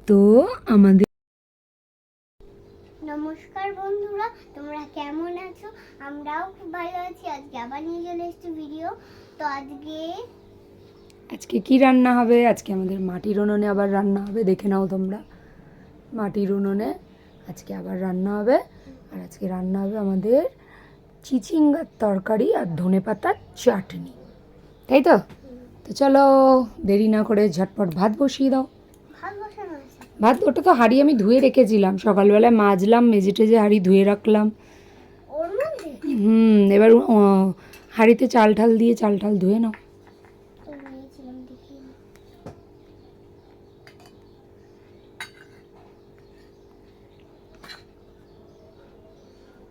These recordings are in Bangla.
তো আমাদের নমস্কার বন্ধুরা, তোমরা কেমন আছো? আমরাও খুব ভালো আছি। আজকে আবার নিয়ে চলে এসেছি ভিডিও। তো আজকে কি রান্না হবে? আজকে আমাদের মাটির উনুনে আবার রান্না হবে, দেখে নাও তোমরা। মাটির উনুনে আজকে আবার রান্না হবে। আর আজকে রান্না হবে আমাদের চিচিঙ্গার তরকারি আর ধনেপাতার চাটনি, তাই তো? তো চলো দেরি না করে ঝটপট ভাত বসিয়ে দাও। ভাত বসানো হয়েছে। ভাত ওটা তো হাঁড়ি আমি ধুয়ে রেখেছিলাম, সকালবেলায় মাজলাম, মেজে টেজে হাঁড়ি ধুয়ে রাখলাম। ওর মধ্যে এবার হাঁড়িতে চাল ঠাল দিয়ে চাল ঠাল ধুয়ে নাও। তো নিয়েছিলাম, দেখি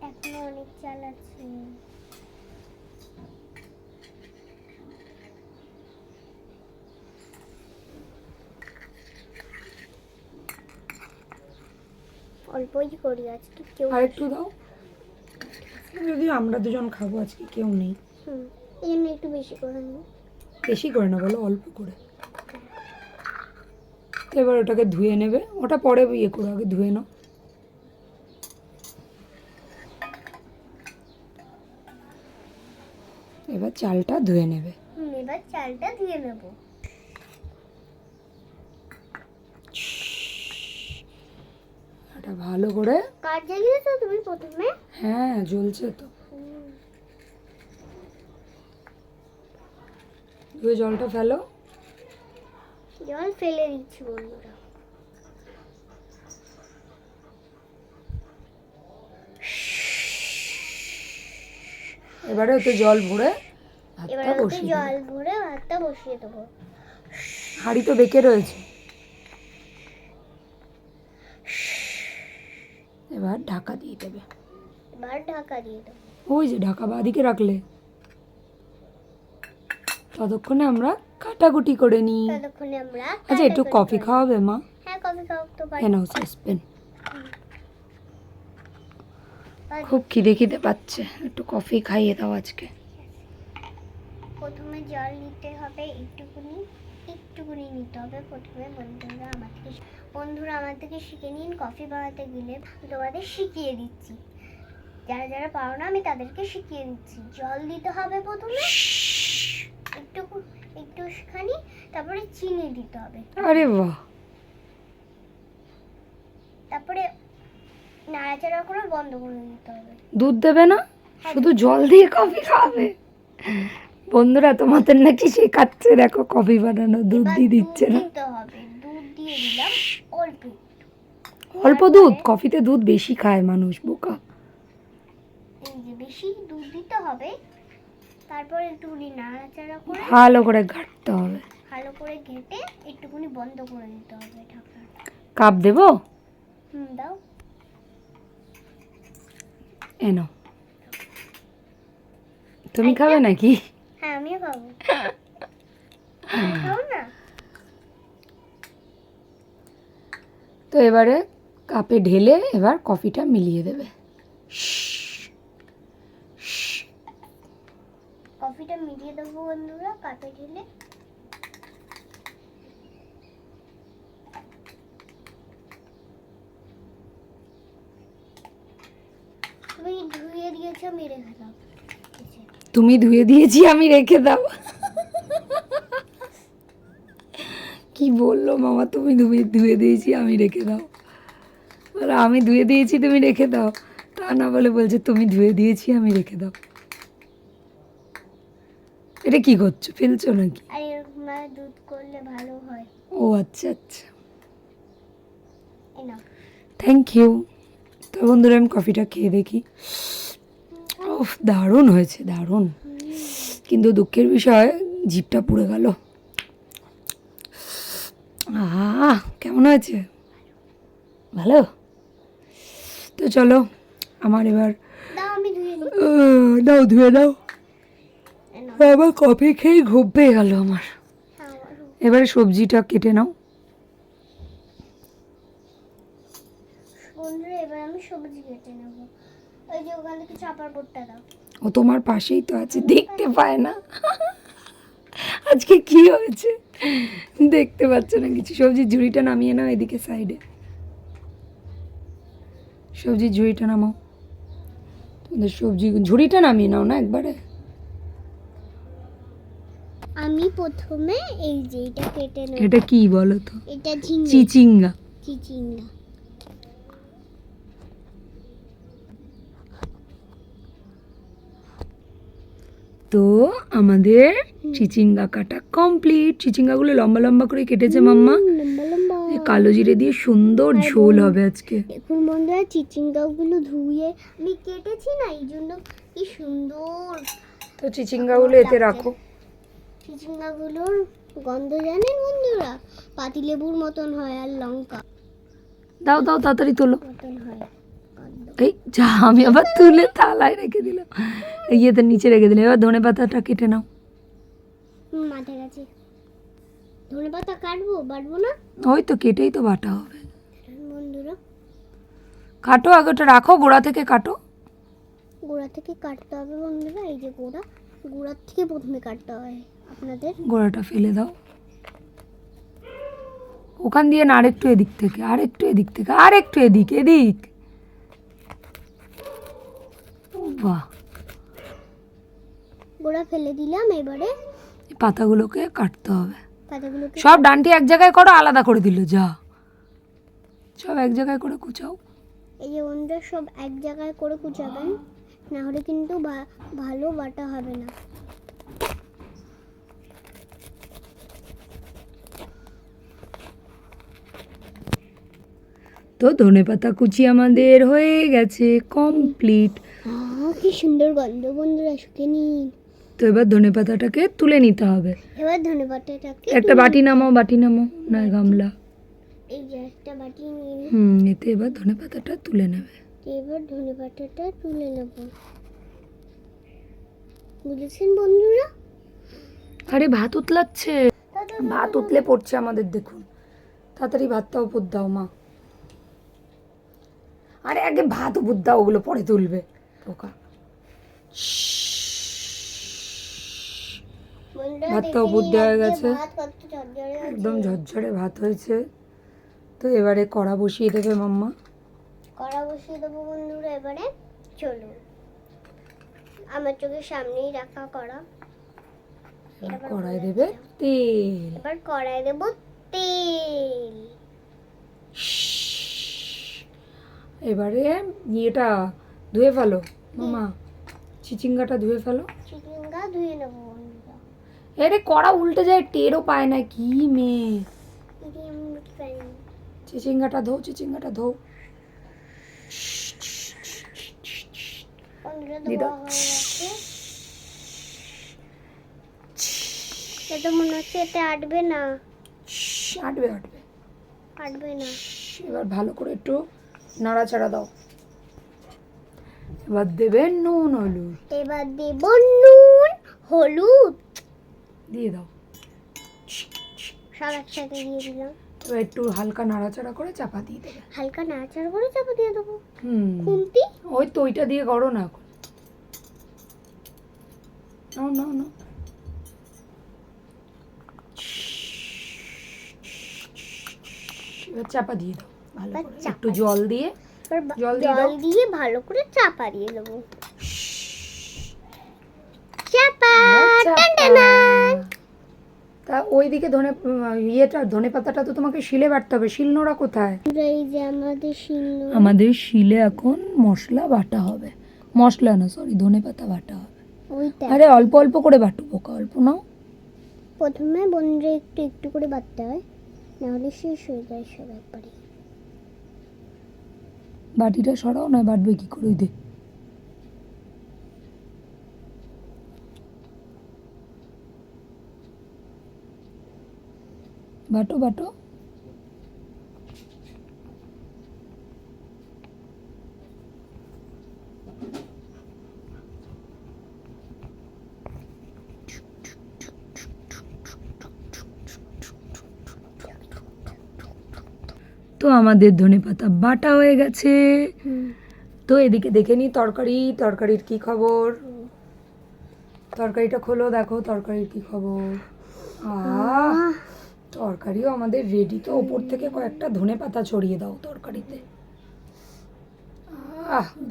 এখনো অনেক চাল আছে। অল্পই করি আজকে, কেউ আর একটু দাও, যদি আমরা দুজন খাবো, আজকে কেউ নেই। এই জন্য একটু বেশি করে নিই। বেশি করে না বলো, অল্প করে। তো এবার ওটাকে ধুয়ে নেবে, ওটা পরে ইয়ে করো, আগে ধুয়ে নাও। এবার চালটা ধুয়ে নেবে। এবার চালটা ধুয়ে নেব। এটা ভালো করে। কাঠ জ্বালিয়েছো তুমি প্রথমে? হ্যাঁ, জ্বলছে তো। ধুয়ে জলটা ফেলো। জল ফেলে দিচ্ছি বন্ধুরা। এবারে ওতে জল ভরে এবার ভাতটা ওতে বসিয়ে জল দেবে। ভরে ভাতটা বসিয়ে দেবো। হাঁড়ি তো বেঁকে রয়েছে। এবার ঢাকা দিয়ে দেবে। এবার ঢাকা দিয়ে দেবো। ওই যে ঢাকা বাঁদিকে রাখলে। ততক্ষণে আমরা কাটাকুটি করে নিই। ততক্ষণে আমরা আচ্ছা, একটু কফি খাওয়াবে মা? হ্যাঁ, কফি খাওয়া তো পারি। এনাও সসপেন। খুব খিদে খিদে পাচ্ছে, একটু কফি খাইয়ে দাও আজকে। প্রথমে জল নিতে হবে, একটুকুনি নিতে হবে প্রথমে। বন্ধুরা আমার থেকে শিখে নিন। কফি বানাতে গেলে তোমাদের শিখিয়ে দিচ্ছি, যারা যারা পারো না আমি তাদেরকে শিখিয়ে দিচ্ছি। জল দিতে হবে প্রথমে একটুখানি, তারপরে চিনি দিতে হবে। আরে বাহ! তারপরে নাড়াচাড়া করে বন্ধ করে দিতে হবে। দুধ দেবে না, শুধু জল দিয়ে কফি খাওয়াবে? বন্ধুরা তোমাদের নাকি শেখাচ্ছে, দেখো কফি বানানো, দুধ দিয়ে দিচ্ছে না। দিতে হবে, দুধ দিয়ে দিলাম অল্প। অল্প দুধ? কফিতে দুধ বেশি খায় মানুষ, বোকা। এই যে বেশি দুধ দিতে হবে। তারপর একটুখানি নাড়াচাড়া করে ভালো করে ঘাটতে হবে। ভালো করে ঘেটে একটুখানি বন্ধ করে দিতে হবে ঢাকনা। কাপ দেবো? দাও। এনো, তুমি খাবে নাকি? হ্যাঁ, আমিও খাবো। খাও না? তো এবারে কাপে ঢেলে এবার কফিটা মিলিয়ে দেবে। কফিটা মিলিয়ে দেবো বন্ধুরা কাপে ঢেলে। তুমি ধুয়ে দিয়েছো, আমি রেখে দাও। তুমি ধুয়ে দিয়েছি আমি রেখে দাও? কি বললো মামা, তুমি ধুয়ে দিয়েছি আমি রেখে দাও? বলো আমি ধুয়ে দিয়েছি তুমি রেখে দাও, তা না বলে বলছে তুমি ধুয়ে দিয়েছি আমি রেখে দাও। এটা কি করছো, ফেলছো নাকি? আর এরকম দুধ করলে ভালো হয়। ও আচ্ছা আচ্ছা, এই নাও। Thank you. তো বন্ধুরা আমি কফিটা খেয়ে দেখি। ওফ, দারুণ হয়েছে, দারুণ। কিন্তু দুঃখের বিষয়, জিভটা পুড়ে গেল। কেমন হয়েছে? ভালো? তো চলো আমার এবার দাও, আমি ধুয়ে নিই। দাও, ধুয়ে দাও। আবার কফি খেয়ে ঘুম পেয়ে গেল আমার। এবারে সবজিটা কেটে নাও। বন্ধুরা এবার আমি সবজি কেটে নেবো। ওই যে ওখান থেকে চাপার বোর্ডটা দাও। ও তোমার পাশেই তো আছে, দেখতে পায় না। আজকে কি হয়েছে দেখতে পাচ্ছ না কিছু। সবজির ঝুড়িটা নামিয়ে নাও এদিকে সাইডে, সবজির ঝুড়িটা নামাও, তোমাদের সবজি ঝুড়িটা নামিয়ে নাও না একবারে। আমি প্রথমে এই যে এটা কেটে নেব। এটা কি বলো তো? এটা ঝিঙ্গা। চিচিঙ্গা। চিচিঙ্গা। তো আমাদের চিচিঙ্গা কাটা কমপ্লিট। চিচিঙ্গাগুলো লম্বা লম্বা করে কেটেছে মাম্মা। লম্বা লম্বা। এই কালো জিরে দিয়ে সুন্দর ঝোল হবে আজকে। এখন বন্ধুরা চিচিঙ্গাগুলো ধুয়ে আমি কেটেছি না, এই জন্য কি সুন্দর। তো চিচিঙ্গাগুলো এতে রাখো। চিচিঙ্গাগুলোর গন্ধ জানেন বন্ধুরা, পাতিলেবুর মতন হয়, আর লঙ্কা দাও দাও তাড়াতাড়ি তোলো। মতন হয় গন্ধ। এই যা, আমি আবার তুলে থালায় রেখে দিলাম, ইয়েতে নিচে রেখে দিলাম। এবার ধনে পাতাটা কেটে নাও। মাথায় গেছে। ধনে পাতা কাটবো, বাটবো না ওই তো কেটেই তো বাটা হবে। বন্ধুরা, কাটো আগে, ওটা রাখো, গোড়া থেকে কাটো। গোড়া থেকে কাটতে হবে বন্ধুরা। এই যে গোড়ার থেকে প্রথমে কাটতে হয় আপনাদের। গোড়াটা ফেলে দাও ওখান দিয়ে না, আরেকটু এদিক থেকে, আরেকটু এদিক থেকে, আরেকটু এদিক এদিক। বাহ, গোড়া ফেলে দিলাম। এবারে এই পাতাগুলোকে কাটতে হবে। পাতাগুলোকে সব ডান্টি এক জায়গায় করো, আলাদা করে দিল যা। সব এক জায়গায় করে কুচাও। এই যে বন্ধুরা সব এক জায়গায় করে কুচাবেন, না হলে কিন্তু ভালো বাটা হবে না। তো ধনেপাতা কুচি আমাদের হয়ে গেছে কমপ্লিট। কি সুন্দর গন্ধ বন্ধুরা, শুকে নিন। তো এবার ধনেপাতাটাকে তুলে নিতে হবে। এবার ধনেপাতাটাকে একটা বাটি নামাও, বাটি নামাও, নয় গামলা। এই যে একটা বাটি নিয়ে এতে এবার ধনেপাতাটা তুলে নেবে। এবার ধনেপাতাটা তুলে নেব, বুঝেছেন বন্ধুরা। আরে ভাত উতলাচ্ছে, ভাত উতলে পড়ছে আমাদের, দেখুন। তাড়াতাড়ি ভাতটা উপর দাও মা। আরে আগে ভাত উপর দাও, ওগুলো পরে তুলবে পোকা। বন্ধুরা ভাতটা উপর দেওয়া হয়ে গেছে, ভাত কত ঝরঝরে হয়েছে। একদম ঝরঝরে ভাত হয়েছে। তো এবারে কড়া বসিয়ে দেবে মাম্মা। কড়া বসিয়ে দেবো বন্ধুরা। এবারে চলুন, আমার চোখের সামনেই রাখা কড়া। এবার কড়াই দেবে তেল। এবার কড়াই দেব তেল। এবারে ইয়েটা ধুয়ে ফেলো মামা, চিচিঙ্গাটা ধুয়ে ফেলো। চিচিঙ্গা ধুয়ে নেবো বন্ধুরা। আরে কড়া উল্টে যায়, টেরও পায় না, কি মেয়ে। এটি আমি বুঝতে পারিনি। চিচিঙ্গাটা ধো, চিচিঙ্গাটা ধো। বন্ধুরা দিয়ে ধোয়া দাও। হয়ে গেছে। এটা মনে হচ্ছে এটা আটবে না। আটবে আটবে। আটবে না। এবার ভালো করে একটু নাড়াচাড়া দাও। এবার দেবে নুন হলুদ, এবার দেব নুন হলুদ, দিয়ে দাও। সব একসাথে দিয়ে দিলাম। এবার একটু হালকা নাড়াচাড়া করে চাপা দিয়ে দেবে। হালকা নাড়াচাড়া করে চাপা দিয়ে দেবো। খুন্তি, ওই তো ওইটা দিয়ে করো না এখন। নাও নাও নাও। এবার চাপা দিয়ে দাও ভালো এবার করে, চাপা একটু জল দিয়ে। এবার জল দিয়ে দাও। জল দিয়ে ভালো করে চাপা দিয়ে দেবো। চাপা। টানটানা। তা ওইদিকে ধনে পাতাটা তো তোমাকে শিলে বাটতে হবে, শিলনোড়া কোথায়? এই যে আমাদের শিল। আমাদের শিলে এখন মশলা বাটা হবে, মশলা না সরি, ধনে পাতা বাটা হবে। ওইটা আরে অল্প অল্প করে বাটো পোকা, অল্প নাও। প্রথমে বন্ধুরা একটু একটু করে বাটতে হয়, নাহলে শেষ হয়ে যায় সব একবারে। বাটিটা সরাও, না বাটবে কি করে? দে বাটো বাটো। তো আমাদের ধনেপাতা বাটা হয়ে গেছে। তো এদিকে দেখে নি তরকারির কি খবর। তরকারিটা খোলো, দেখো তরকারির কি খবর। তরকারিও আমাদের রেডি। তো ওপর থেকে কয়েকটা ধনেপাতা ছড়িয়ে দাও তরকারিতে।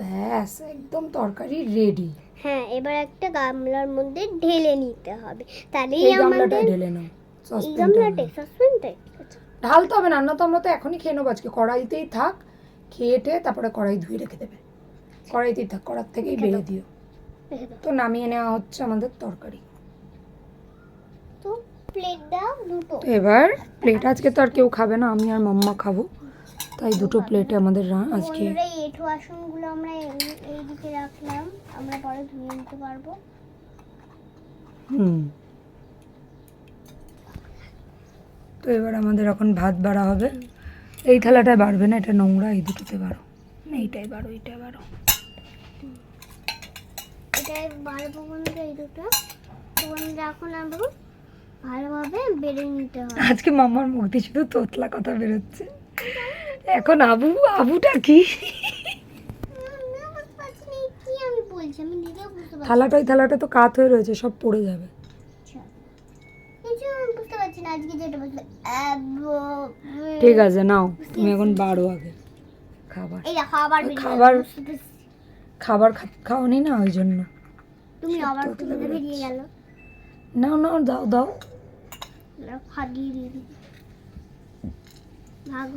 ব্যাস একদম তরকারি রেডি। হ্যাঁ, এবার একটা গামলার মধ্যে ঢেলে নিতে হবে, তাহলেই এই গামলাটা আমাদের ঢেলে নাও। এই গামলাতে সসপ্যানতে ঢালতে হবে না, তো আমরা তো এখনই খেয়ে নেবো আজকে। কড়াইতেই থাক, খেয়েটে তারপরে কড়াই ধুয়ে রেখে দেবে। কড়াইতেই থাক, কড়ার থেকেই বেড়ে দিও। তো নামিয়ে নেওয়া হচ্ছে আমাদের তরকারি। তো প্লেট দাও দুটো। তো এবার প্লেট আজকে তো আর কেউ খাবে না, আমি আর মাম্মা খাবো, তাই দুটো প্লেটে আমাদের আজকে। বন্ধুরা, এই এঁঠো বাসনগুলো আমরা এইদিকে রাখলাম, আমরা পরে ধুয়ে নিতে পারবো। তো এবার আমাদের এখন ভাত বাড়া হবে। এই থালাটায় বাড়বে না, এটা নোংরা, এই দুটোতে বাড়ো। এইটাই বাড়ো, এইটাই বাড়ো। এটাই বাড়বো বন্ধুরা, এই দুটো। তো বন্ধুরা, এখন আমরা ভালোভাবে বেড়ে নিতে হবে। আজকে মাম্মার মুখ দিয়ে শুধু তোতলা কথা বেরোচ্ছে। এখন আবুটা কি আমি বলছি, আমি নিজেও বুঝতে পারছি থালাটা তো কাত হয়ে রয়েছে, সব পড়ে যাবে। আমি বুঝতে পারছি না আজকে যেটা বলতে। ঠিক আছে, নাও তুমি এখন বাড়ো আগে খাবার। এই দেখো আবার খাবার খাওনি না, ওই জন্য। তুমি আবার বেরিয়ে গেল। নাও দাও ফাটিয়ে দিয়ে দিই। ভাগ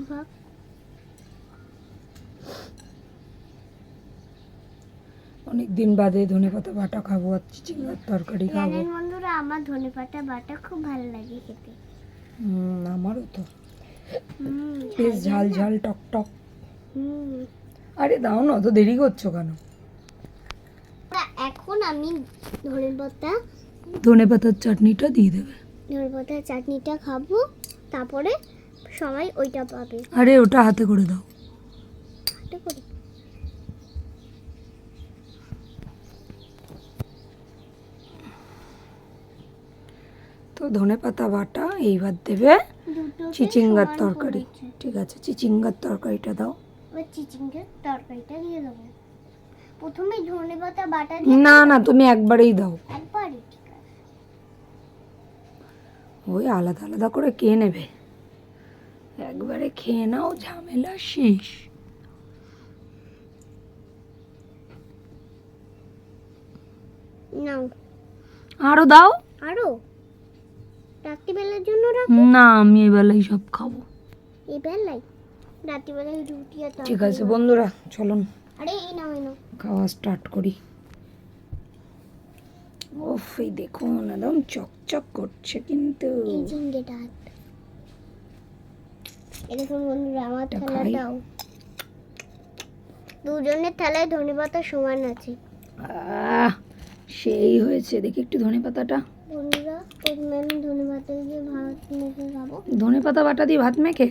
অনেকদিন বাদে ধনেপাতা বাটা খাবো আর চিচিঙ্গার তরকারি খাবো। জানেন বন্ধুরা, আমার ধনেপাতা বাটা খুব ভালো লাগে খেতে। আমারও তো বেশ ঝাল ঝাল টক টক। আরে দাও না, তো দেরি করছো কেন? এখন আমি ধনেপাতার চাটনিটা দিয়ে দেবে। ধনেপাতার চাটনিটা খাবো, তারপরে সবাই ওইটা পাবে। আরে ওটা হাতে করে দাও। হাতে করে তো ধনেপাতা বাটা এইবার দেবে চিচিঙ্গার তরকারি। ঠিক আছে, চিচিঙ্গার তরকারিটা দাও। এবার চিচিঙ্গার তরকারিটা দিয়ে দেবো। প্রথমে ধনেপাতা বাটা না তুমি একবারেই দাও। একবারই? ঠিক আছে। ওই আলাদা আলাদা করে কে নেবে, একবারে খেয়ে নাও, ঝামেলা শেষ। নাও, আরো দাও। আরো রাত্রিবেলার জন্য না, আমি এবেলাই সব খাবো। এই বেলায় রাত্রিবেলায় রুটি আর তরকারি। ঠিক আছে বন্ধুরা, চলুন আরে এই নাও খাওয়া স্টার্ট করি। ওফ, এই দেখুন একদম চকচক করছে কিন্তু। এই ঝিঙ্গেটা এই দেখুন বন্ধুরা, আমার এটা থালাটাও। দুজনের থালায় ধনেপাতা সমান আছে। সেই হয়েছে, দেখি একটু ধনেপাতাটা। বন্ধুরা, প্রথমে আমি ধনেপাতা দিয়ে ভাত মেখে খাবো। ধনেপাতা বাটা দিয়ে ভাত মেখে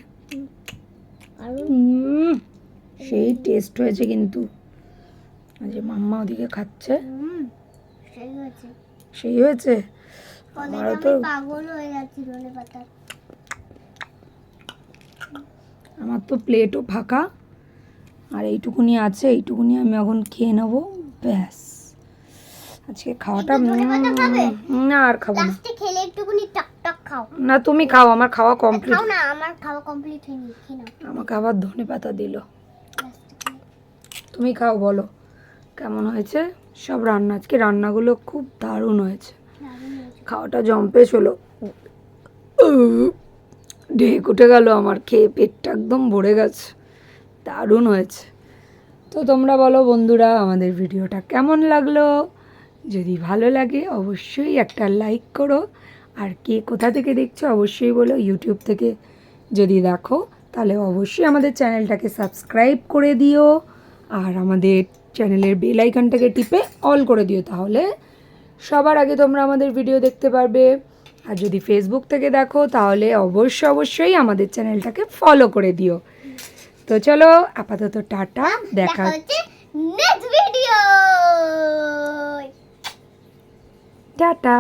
আর সেই টেস্ট হয়েছে কিন্তু। আজ মাম্মা ওদিকে খাচ্ছে। সেই হয়েছে। সেই হয়েছে। আমারও তো পাগল হয়ে যাচ্ছি ধনেপাতা। আমার তো প্লেটও ফাঁকা, আর এইটুকুনি আছে, এইটুকুনি আমি এখন খেয়ে নেবো। ব্যাস, আজকে খাওয়াটা না আর খাবো না। লাস্টে খেলে একটুখানি টক টক খাও। না তুমি খাও, আমার খাওয়া কমপ্লিট। খাও না, আমার খাওয়া কমপ্লিট হয়নি, খেয়ে নাও। আমাকে আবার ধনেপাতা দিল। তুমি খাও, বলো কেমন হয়েছে সব রান্না। আজকে রান্নাগুলো খুব দারুণ হয়েছে। খাওয়াটা জম্পেশ হলো, ঢেক উঠে গেল আমার, খেয়ে পেটটা একদম ভরে গেছে। দারুণ হয়েছে। তো তোমরা বলো বন্ধুরা, আমাদের ভিডিওটা কেমন লাগলো? যদি ভালো লাগে অবশ্যই একটা লাইক করো, আর কে কোথা থেকে দেখছো অবশ্যই বলো। ইউটিউব থেকে যদি দেখো তাহলে অবশ্যই আমাদের চ্যানেলটাকে সাবস্ক্রাইব করে দিও, আর আমাদের চ্যানেলের বেল আইকনটাকে টিপে অল করে দিও, তাহলে সবার আগে তোমরা আমাদের ভিডিও দেখতে পারবে। আর যদি ফেসবুক থেকে দেখো তাহলে অবশ্যই আমাদের চ্যানেলটাকে ফলো করে দিও। তো চলো আপাতত টাটা, দেখা হচ্ছে নেক্সট ভিডিও। টাটা।